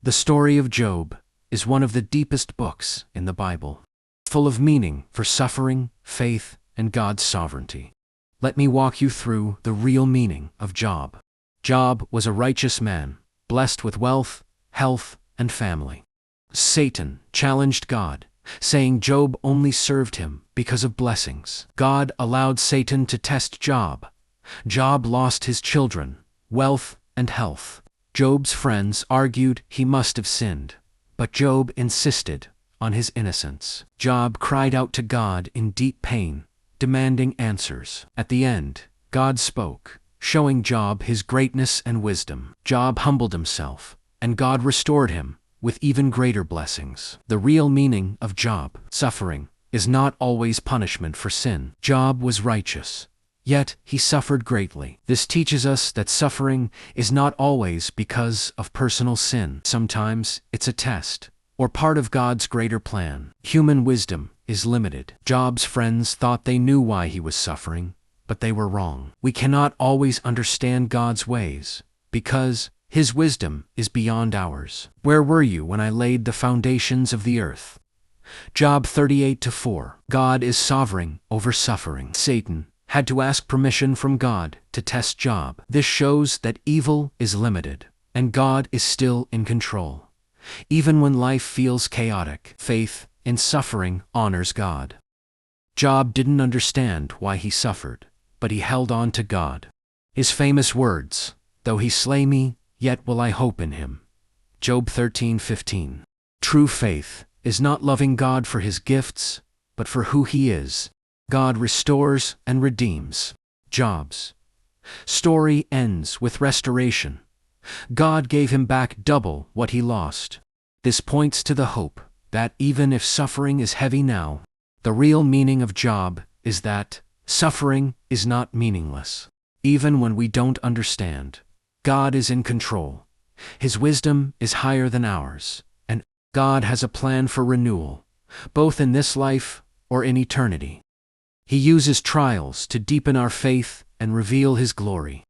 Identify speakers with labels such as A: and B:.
A: The story of Job is one of the deepest books in the Bible, full of meaning for suffering, faith, and God's sovereignty. Let me walk you through the real meaning of Job. Job was a righteous man, blessed with wealth, health, and family. Satan challenged God, saying Job only served him because of blessings. God allowed Satan to test Job. Job lost his children, wealth, and health. Job's friends argued he must have sinned, but Job insisted on his innocence. Job cried out to God in deep pain, demanding answers. At the end, God spoke, showing Job his greatness and wisdom. Job humbled himself, and God restored him with even greater blessings. The real meaning of Job's suffering is not always punishment for sin. Job was righteous, yet he suffered greatly. This teaches us that suffering is not always because of personal sin. Sometimes it's a test, or part of God's greater plan. Human wisdom is limited. Job's friends thought they knew why he was suffering, but they were wrong. We cannot always understand God's ways, because His wisdom is beyond ours. Where were you when I laid the foundations of the earth? Job 38:4. God is sovereign over suffering. Satan had to ask permission from God to test Job. This shows that evil is limited, and God is still in control. Even when life feels chaotic, faith in suffering honors God. Job didn't understand why he suffered, but he held on to God. His famous words, "Though he slay me, yet will I hope in him." Job 13:15. True faith is not loving God for his gifts, but for who he is. God restores and redeems. Job's story ends with restoration. God gave him back double what he lost. This points to the hope that even if suffering is heavy now, the real meaning of Job is that suffering is not meaningless. Even when we don't understand, God is in control. His wisdom is higher than ours, and God has a plan for renewal, both in this life or in eternity. He uses trials to deepen our faith and reveal His glory.